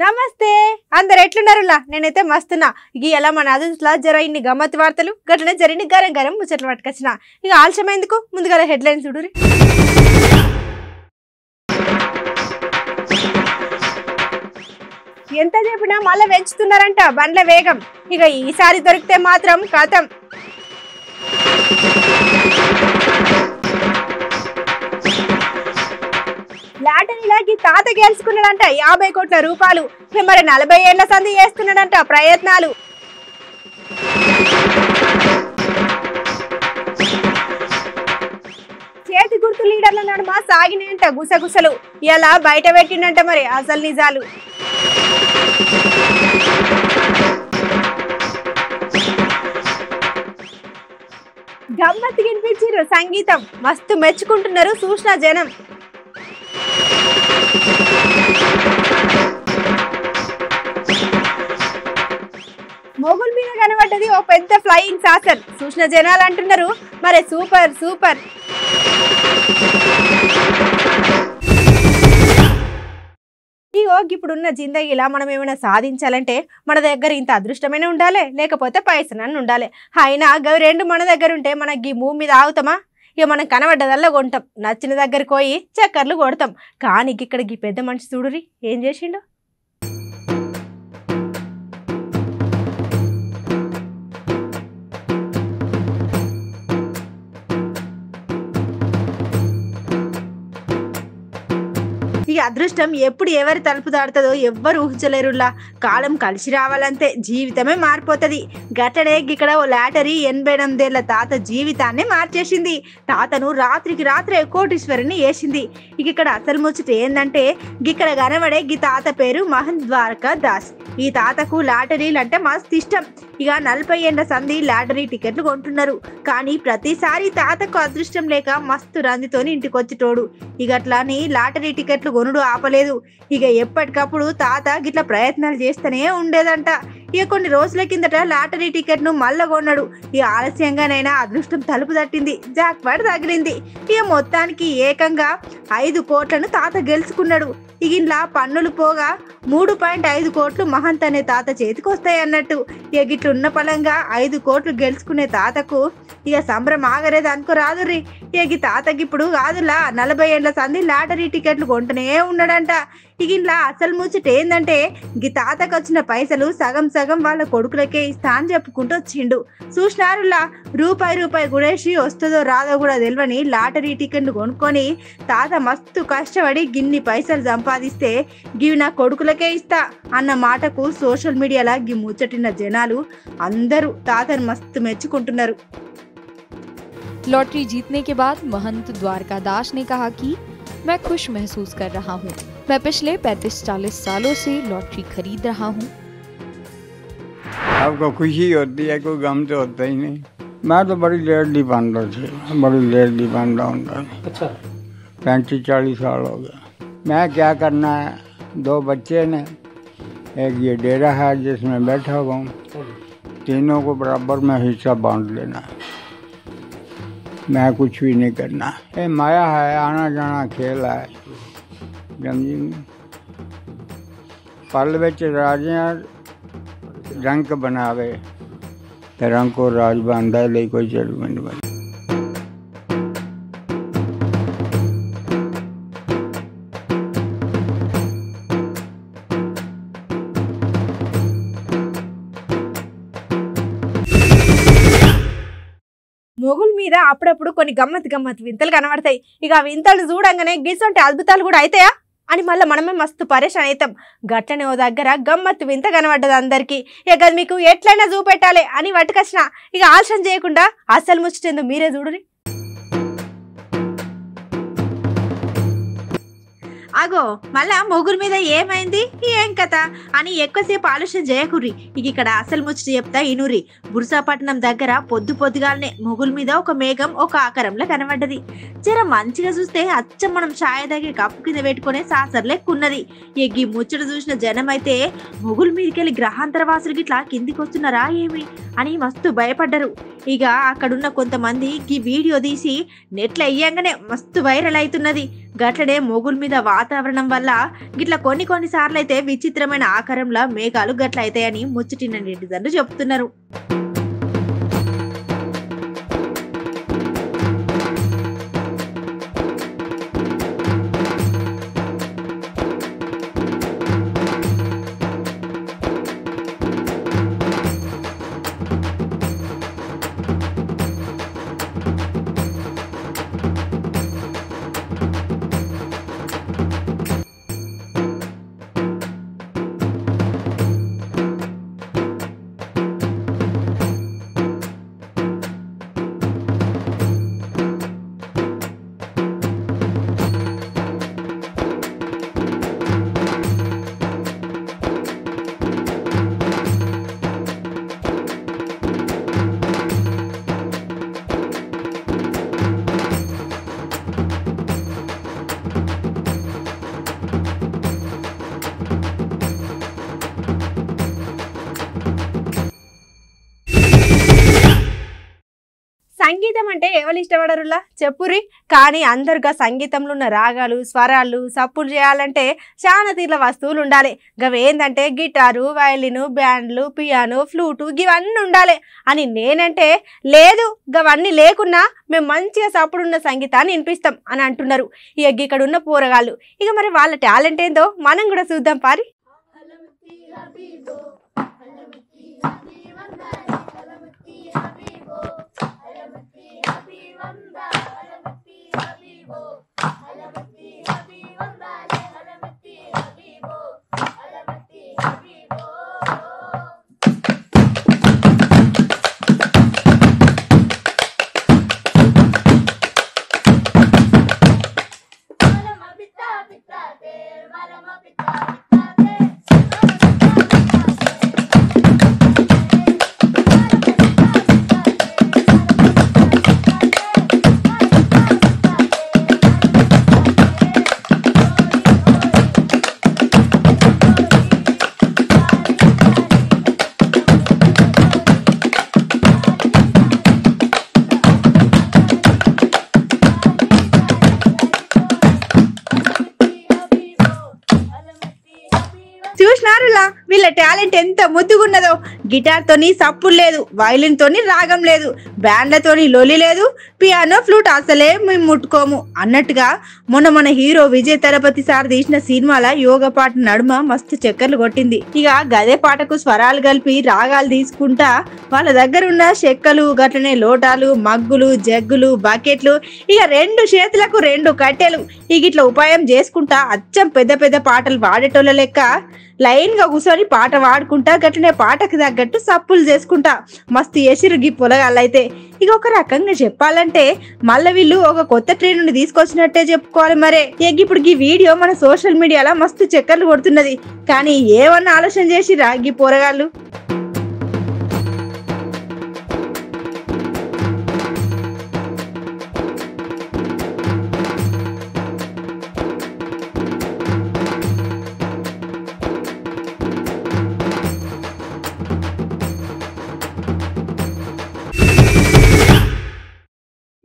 నమస్తే అందరు ఎట్లున్నారులా నేనైతే మస్తున్నా ఇక ఎలా మన అదులా జర ఇన్ని గమ్మత్ వార్తలు గట్లనే జరిని గరం గరం ముచ్చట్లు పట్టుకొచ్చిన ఇక ఆలస్యం ఎందుకు ముందుగా హెడ్లైన్స్ చూడురి ఎంత చెప్పినా మళ్ళీ పెంచుతున్నారంట బండ్ల వేగం ఇక ఈసారి దొరికితే మాత్రం కథం లాటరీలోకి తాత గెలుచుకున్నాడంట 50 కోట్ల రూపాయలు మరి 40 ఏళ్ల సంధి చేస్తున్నాడంట ప్రయత్నాలు చేతి గుర్తు లీడర్ల నడుమ సాగినాయంట గుసగుసలు ఇలా బయట పెట్టిండంట మరి అసలు నిజాలు గమ్మత్తు వినిపించారు సంగీతం మస్తు మెచ్చుకుంటున్నారు చూసిన జనం మొగుల్ మీద కనబడ్డది ఓ పెద్ద ఫ్లయింగ్ సాసర్ చూసిన జనాలు అంటున్నారు మరి సూపర్ సూపర్ ఇప్పుడున్న జిందగీలా మనం ఏమైనా సాధించాలంటే మన దగ్గర ఇంత అదృష్టమైన ఉండాలి లేకపోతే పైసనన్ను ఉండాలి అయినా గవి రెండు మన దగ్గర ఉంటే మనకి భూమి మీద ఆగుతామా ఇక మనం కనబడ్డదల్లా కొంటాం నచ్చిన దగ్గరికి పోయి చక్కర్లు కొడతాం కానీ ఇక్కడికి పెద్ద మనిషి చూడురి ఏం చేసిండు ఈ అదృష్టం ఎప్పుడు ఎవరి తలుపు దాడుతుందో ఎవ్వరు ఊహించలేరులా కాలం కలిసి రావాలంటే జీవితమే మారిపోతుంది గట్టడే ఇక్కడ ఓ లాటరీ 88 ఏళ్ల తాత జీవితాన్ని మార్చేసింది తాతను రాత్రికి రాత్రే కోటీశ్వరుని వేసింది ఇక్కడ అసలు ముచ్చట ఏందంటే ఇక్కడ కనబడే ఈ తాత పేరు మహన్ ద్వారకా దాస్ ఈ తాతకు లాటరీలు అంటే మస్తు ఇష్టం ఇక 40 ఏళ్ల సంధి లాటరీ టికెట్లు కొంటున్నారు కానీ ప్రతిసారి తాతకు అదృష్టం లేక మస్తు రందితోని ఇంటికి వచ్చేటోడు ఇక అట్లాని లాటరీ టికెట్లు కొనుడు ఆపలేదు ఇక ఎప్పటికప్పుడు తాత గిట్ల ప్రయత్నాలు చేస్తూనే ఉండేదంట ఇక కొన్ని రోజుల కిందట లాటరీ టికెట్ ను మళ్ళా కొన్నాడు ఇక ఆలస్యంగానైనా అదృష్టం తలుపు తట్టింది జాక్పాట్ తగిలింది ఇక మొత్తానికి ఏకంగా 5 కోట్లను తాత గెలుచుకున్నాడు ఇక ఇలా పన్నులు పోగా 3.5 కోట్లు మహంత్ అనే తాత చేతికి వస్తాయి అన్నట్టు ఇక గిట్లున్న పలంగా 5 కోట్లు గెలుచుకునే తాతకు ఇక సంబరం ఆగరేది అనుకో రాదుర్రి ఇక తాతకి ఇప్పుడు కాదులా 40 ఏళ్ల సంధి లాటరీ టికెట్లు కొంటనే ఉన్నాడంట ఇక ఇలా అసలు ముచ్చట ఏందంటే గీ తాతకు వచ్చిన పైసలు సగం సగం వాళ్ళ కొడుకులకే ఇస్తా అని చెప్పుకుంటూ వచ్చిండు చూసినారులా రూపాయి గుడేసి వస్తుందో రాదో కూడా తెలియని లాటరీ టికెట్లు కొనుక్కొని తాత మస్తు కష్టపడి గిన్ని పైసలు సంపాదిస్తే గివి నా కొడుకులకే ఇస్తా అన్న మాటకు సోషల్ మీడియాలో గి ముచ్చటిన జనాలు అందరూ తాతను మస్తు మెచ్చుకుంటున్నారు लॉटरी जीतने के बाद महंत द्वारका दास ने कहा कि मैं खुश महसूस कर रहा हूँ। मैं पिछले 35-40 सालों से लॉटरी खरीद रहा हूँ। आपको खुशी होती है, कोई गम तो होता ही नहीं। मैं तो बड़ी लेट डिपेंडर थी, बड़ी लेट डिपेंडर हूँ। अच्छा 35-40 साल हो गया। मैं क्या करना है, 2 बच्चे ने, एक ये डेरा है जिसमें बैठा हुआ हूँ, तीनों को बराबर में हिस्सा बांट लेना है। मैं कुछ भी नहीं करना। ये माया है, आना जाना खेल है, समझी। पल विच राजियां रंग बनावे ते रंग को राज बनदा ले कोई जरूरत नहीं। మొగుల్ మీద అప్పుడప్పుడు కొన్ని గమ్మత్ వింతలు కనబడతాయి ఇక ఆ వింతలు చూడంగానే గిసంటే అద్భుతాలు కూడా అవుతాయా అని మళ్ళీ మనమే మస్తు పరేషాన్ అవుతాం గట్లనే ఓ దగ్గర గమ్మత్తు వింత కనబడ్డది అందరికి ఇక మీకు ఎట్లయినా చూపెట్టాలి అని పట్టుకొచ్చిన ఇక ఆలస్యం చేయకుండా అసలు ముచ్చటేందో మీరే చూడురి అగో మళ్ళా మొగుల మీద ఏమైంది ఏం కథ అని ఎక్కువసేపు ఆలోచన చేయకుర్రి ఇక ఇక్కడ అసలు ముచ్చట చెప్తా ఇనురి బుర్సాపట్నం దగ్గర పొద్దుగాలనే మొగుల మీద ఒక మేఘం ఒక ఆకారంలో కనబడ్డది జర మంచిగా చూస్తే అచ్చం మనం ఛాయ దగ్గర కప్పు కింద పెట్టుకునే సాసర్ లెక్కున్నది ఈ ముచ్చట చూసిన జనం అయితే మొగుల మీదకెళ్ళి గ్రహాంతర వాసులు గిట్లా కిందికి వస్తున్నారా ఏమి అని మస్తు భయపడ్డరు ఇక అక్కడున్న కొంతమంది ఈ వీడియో తీసి నెట్లో అయ్యంగానే మస్తు వైరల్ అవుతున్నది గట్లనే మొగుల మీద వాతావరణం వల్ల గిట్ల కొన్ని సార్లు అయితే విచిత్రమైన ఆకారంలో మేఘాలు గట్ల అవుతాయని ముచ్చటిన నెటిజన్లు చెప్తున్నారు. సంగీతం అంటే ఎవరు ఇష్టపడరులా చెప్పురి. కానీ అందరుగా సంగీతంలో ఉన్న రాగాలు, స్వరాలు, సప్పులు చేయాలంటే చాలా తీర్ల వస్తువులు ఉండాలి. గవేందంటే గిటారు, వయలిను, బ్యాండ్లు, పియానో, ఫ్లూటు ఇవన్నీ ఉండాలి అని నేనంటే లేదు, గవన్నీ లేకున్నా మేము మంచిగా సప్పుడున్న సంగీతాన్ని వినిపిస్తాం అని అంటున్నారు ఇక ఇక్కడ ఉన్న పోరగాళ్ళు. ఇక మరి వాళ్ళ టాలెంట్ ఏందో మనం కూడా చూద్దాం పారి. చూసినారులా వీళ్ళ టాలెంట్ ఎంత ముద్దుగున్నదో. గిటార్ తోని సప్పుడు లేదు, వైలిన్ తోని రాగం లేదు, బ్యాండ్లతోని లొలి లేదు, పియానో ఫ్లూట్ అసలే మేము ముట్టుకోము అన్నట్టుగా మన హీరో విజయ్ తలపతి సార్ తీసిన సినిమాల యోగ పాట నడుమ మస్తు చక్కర్లు కొట్టింది. ఇక గదే పాటకు స్వరాలు కలిపి రాగాలు తీసుకుంటా వాళ్ళ దగ్గర ఉన్న చెక్కలు, గట్లనే లోటాలు, మగ్గులు, జగ్గులు, బకెట్లు, ఇక 2 చేతులకు 2 కట్టెలు ఇక ఇట్లా ఉపాయం చేసుకుంటా అచ్చం పెద్ద పాటలు పాడేటోళ్ళ లెక్క లైన్ గా కూర్చొని పాట పాడుకుంటా గట్లనే పాటకు తగ్గట్టు సప్పులు చేసుకుంటా మస్తు ఎసిరుగి పొలగాళ్ళైతే. ఇక ఒక రకంగా చెప్పాలంటే మళ్ళీ వీళ్ళు ఒక కొత్త ట్రెండ్ తీసుకొచ్చినట్టే చెప్పుకోవాలి. మరే ఇప్పుడు ఈ వీడియో మన సోషల్ మీడియాలో మస్తు చక్కర్లు కొడుతున్నది. కానీ ఏమన్నా ఆలోచన చేసి రాగి పోరగాళ్ళు.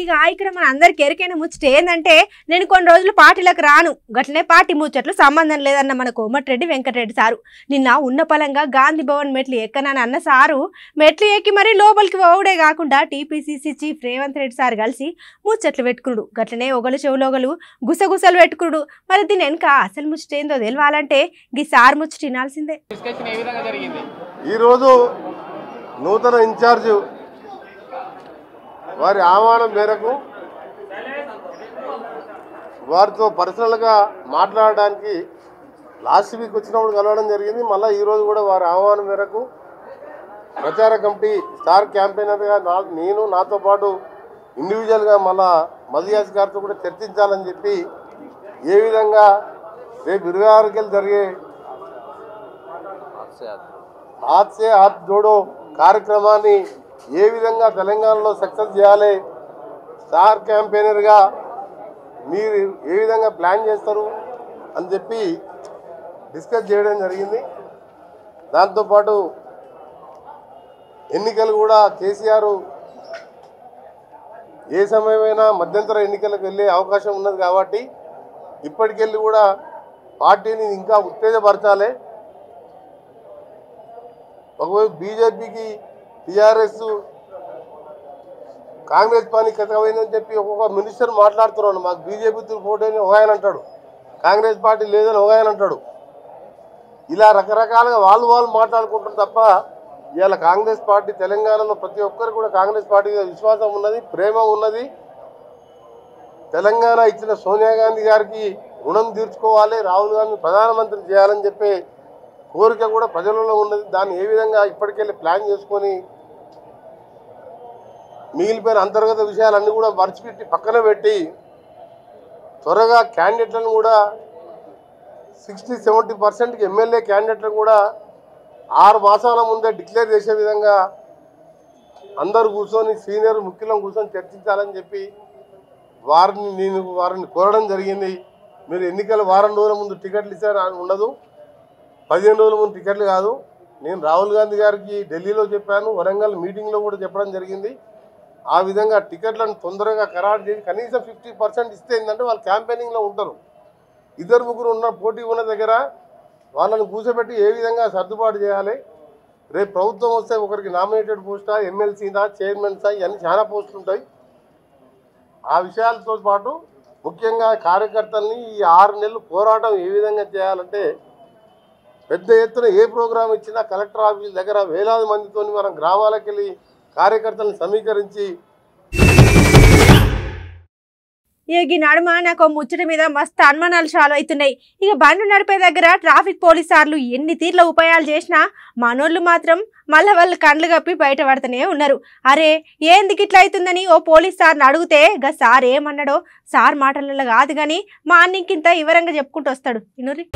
ఇక ఇక్కడ మన అందరికి ఎరికైన ముచ్చట ఏంటంటే నేను కొన్ని రోజులు పార్టీలకు రాను, గట్లనే పార్టీ ముచ్చట్లు సంబంధం లేదన్న మన కోమటిరెడ్డి వెంకటరెడ్డి సారు నిన్న ఉన్న పలంగా గాంధీ భవన్ మెట్లు ఎక్కనని అన్న సారు మెట్లు ఎక్కి మరీ లోపలికి పోవడే కాకుండా TPCC chief Revanth Reddy sir కలిసి ముచ్చట్లు పెట్టుకుడు, గట్లనే ఒకలు చెవులోగలు గుసగుసలు పెట్టుకుడు. మరి దీని వెనక అసలు ముచ్చట ఏందో తెలియాలంటే ఈ సార్ ముచ్చట వినాల్సిందే. ఈరోజు నూతన ఇన్ఛార్జ్ వారి ఆహ్వానం మేరకు వారితో పర్సనల్గా మాట్లాడడానికి లాస్ట్ వీక్ వచ్చినప్పుడు కలవడం జరిగింది. మళ్ళీ ఈరోజు కూడా వారి ఆహ్వానం మేరకు ప్రచార కమిటీ స్టార్ క్యాంపెయినర్గా నేను నాతో పాటు ఇండివిజువల్గా మళ్ళా మదియాస్ గారితో కూడా చర్చించాలని చెప్పి ఏ విధంగా రేపు 26కి జరిగే హాత్ సే హాత్ జోడో కార్యక్రమాన్ని ఏ విధంగా తెలంగాణలో సక్సెస్ చేయాలి, స్టార్ క్యాంపెయినర్గా మీరు ఏ విధంగా ప్లాన్ చేస్తారు అని చెప్పి డిస్కస్ చేయడం జరిగింది. దాంతోపాటు ఎన్నికలు కూడా కేసీఆర్ ఏ సమయమైనా మధ్యంతర ఎన్నికలకు వెళ్ళే అవకాశం ఉన్నది కాబట్టి ఇప్పటికెళ్ళి కూడా పార్టీని ఇంకా ఉత్తేజపరచాలి. ఒకవైపు బీజేపీకి టీఆర్ఎస్ కాంగ్రెస్ పని కథమైందని చెప్పి ఒక్కొక్క మినిస్టర్ మాట్లాడుతున్నాడు. మాకు బీజేపీతో పోటీ అని ఒక ఆయన అంటాడు, కాంగ్రెస్ పార్టీ లేదని ఒక ఆయన అంటాడు. ఇలా రకరకాలుగా వాళ్ళు మాట్లాడుకుంటారు తప్ప ఇవాళ కాంగ్రెస్ పార్టీ తెలంగాణలో ప్రతి ఒక్కరు కూడా కాంగ్రెస్ పార్టీ మీద విశ్వాసం ఉన్నది, ప్రేమ ఉన్నది. తెలంగాణ ఇచ్చిన సోనియా గాంధీ గారికి రుణం తీర్చుకోవాలి, రాహుల్ గాంధీ ప్రధానమంత్రి చేయాలని చెప్పి కోరిక కూడా ప్రజలలో ఉన్నది. దాన్ని ఏ విధంగా ఇప్పటికెళ్ళి ప్లాన్ చేసుకొని మిగిలిపోయిన అంతర్గత విషయాలన్నీ కూడా మర్చిపెట్టి పక్కన పెట్టి త్వరగా క్యాండిడేట్లను కూడా 60-70% ఎమ్మెల్యే క్యాండిడేట్లను కూడా 6 మాసాల ముందే డిక్లేర్ చేసే విధంగా అందరూ కూర్చొని సీనియర్ ముఖ్యులను కూర్చొని చర్చించాలని చెప్పి వారిని కోరడం జరిగింది. మీరు ఎన్నికల వారం రోజుల ముందు టికెట్లు ఇచ్చారు ఉండదు, 15 రోజుల ముందు టికెట్లు కాదు. నేను రాహుల్ గాంధీ గారికి ఢిల్లీలో చెప్పాను, వరంగల్ మీటింగ్లో కూడా చెప్పడం జరిగింది. ఆ విధంగా టికెట్లను తొందరగా ఖరారు చేసి కనీసం 50% ఇస్తే ఏంటంటే వాళ్ళు క్యాంపెయినింగ్లో ఉంటారు. 2-3 ఉన్న పోటీ ఉన్న దగ్గర వాళ్ళని కూర్చోబెట్టి ఏ విధంగా సర్దుబాటు చేయాలి. రేపు ప్రభుత్వం వస్తే ఒకరికి నామినేటెడ్ పోస్టా, ఎమ్మెల్సీనా, చైర్మన్సా, ఇవన్నీ చాలా పోస్టులు ఉంటాయి. ఆ విషయాలతో పాటు ముఖ్యంగా కార్యకర్తల్ని ఈ 6 నెలలు పోరాటం ఏ విధంగా చేయాలంటే పెద్ద ఎత్తున ఏ ప్రోగ్రాం ఇచ్చినా కలెక్టర్ ఆఫీస్ దగ్గర వేలాది మందితో మనం గ్రామాలకు వెళ్ళి కార్యకర్తలను సమీకరించి ఈ నడుమ నాకు ముచ్చట మీద మస్తు అనుమానాలు సాల్వ్ అవుతున్నాయి. ఇక బండ్లు నడిపే దగ్గర ట్రాఫిక్ పోలీసార్లు ఎన్ని తీర్ల ఉపాయాలు చేసినా మనోళ్ళు మాత్రం మళ్ళీ వాళ్ళు కండ్లు కప్పి బయటపడుతూనే ఉన్నారు. అరే ఏందుకు ఇట్లా అవుతుందని ఓ పోలీస్ సార్ని అడిగితే గా సార్ ఏమన్నాడో సార్ మాటలలో కాదు కానీ మా అన్నింకింత వివరంగా చెప్పుకుంటూ వస్తాడు. ఇనురి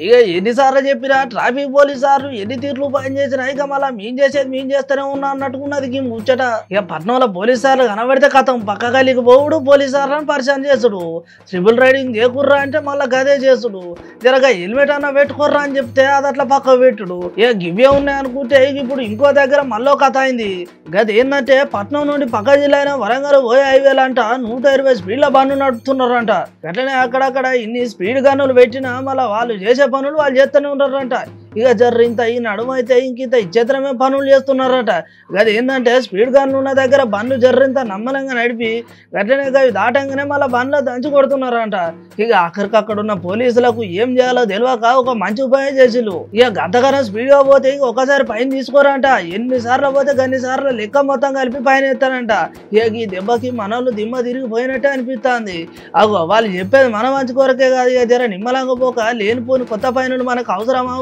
ఇక ఎన్నిసార్లు చెప్పినా ట్రాఫిక్ పోలీసార్లు ఎన్ని తీర్లు పని చేసినా ఇక మళ్ళీ మేము చేసేది మేము చేస్తూనే ఉన్నా అన్నట్టుకున్నది ఈ ముచ్చట. ఇక పట్నంలో పోలీసార్లు కనబడితే కథం పక్క గలికి పోవుడు, పోలీసార్లను పరిచయం చేసుడు, ట్రిపుల్ రైడింగ్ చేయకుర్రా అంటే మళ్ళీ గదే చేసుడు, జరగా హెల్మెట్ అన్న పెట్టుకోర్రా అని చెప్తే అది అట్లా పక్క పెట్టుడు. ఇక గివే ఉన్నాయి అనుకుంటే ఇప్పుడు ఇంకో దగ్గర మళ్ళీ కథ అయింది. గది ఏంటంటే పట్నం నుండి పక్క జిల్లా అయిన వరంగల్ పోయే హైవేలంట 120 స్పీడ్ల బండ్లు నడుపుతున్నారంట. అట్లనే అక్కడక్కడ ఇన్ని స్పీడ్ గన్నులు పెట్టినా మళ్ళీ వాళ్ళు చేసే పనులు వాళ్ళు చేస్తూనే ఉన్నారంట. ఇక ఇంత ఈ నడుమైతే ఇంకింత ఇచ్చేతనమే పనులు చేస్తున్నారట. అది ఏంటంటే స్పీడ్ గన్లు ఉన్న దగ్గర బండ్లు జర్రింత నమ్మలంగా నడిపి గట్లనే అవి దాటంగానే మళ్ళీ బండ్లు దంచి కొడుతున్నారంట. ఇక అక్కడికక్కడ ఉన్న పోలీసులకు ఏం చేయాలో తెలియక ఒక మంచి ఉపాయం చేసిళ్ళు. ఇక గంటకన్నా స్పీడ్గా పోతే ఇక ఒకసారి పైన తీసుకోరంట, 8 సార్లు పోతే గన్ని సార్లు లెక్క మొత్తం కలిపి పైన ఎత్తారంట. ఇక ఈ దెబ్బకి మనోళ్ళు దిమ్మ తిరిగిపోయినట్టే అనిపిస్తుంది. అగో వాళ్ళు చెప్పేది మన మంచి కొరకే కాదు, ఇక జర నిమ్మలంగా పోక లేనిపోని కొత్త పైనలు మనకు అవసరమా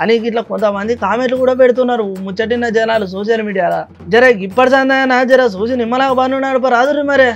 అని ఇట్లా కొంతమంది కామెంట్లు కూడా పెడుతున్నారు ముచ్చటిన జనాలు సోషల్ మీడియాలో. జర ఇప్పటి సందైనా జర చూసి నిమ్మలాగా బండ్లు నడపరాదురు మరే.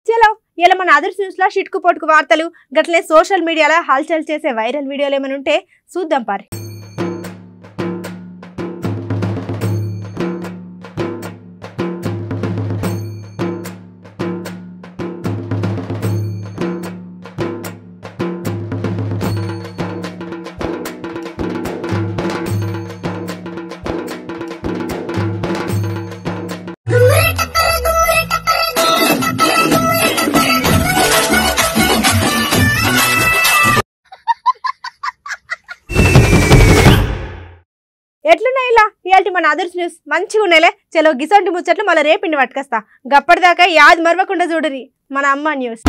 చలో ఇలా మన అదర్ న్యూస్ లో షిట్కు పొట్టుకు వార్తలు గట్లే సోషల్ మీడియాలో హల్చల్ చేసే వైరల్ వీడియోలు ఏమైనా ఉంటే చూద్దాం పారి. ఎట్లున్నాయి ఇలా ఇయాల్టి మన అదర్స్ న్యూస్ మంచిగా ఉన్నాయిలే. చలో గిసంటి ముచ్చట్లు మళ్ళీ రేపిండి పట్టుకొస్తా. గప్పటిదాకా యాద్ మరవకుండా చూడరి మన అమ్మ న్యూస్.